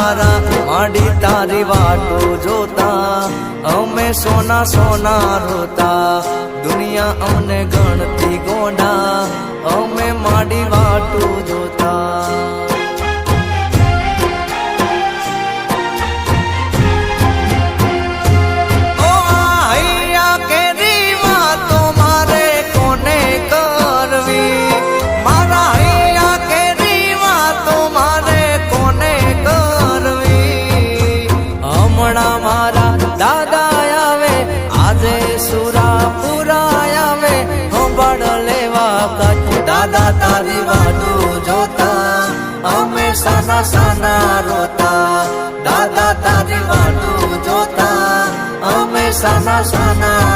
મારા માડી તારી વાટો જોતા અમે સોના સોના રોતા દુનિયા અમને ગણતી ગોંડા અમે માડી વાટો જોતા દાદા તારી વાટો જોતા અમે સાના સાના રોતા દાદા તારી વાટો જોતા અમે સાના સાના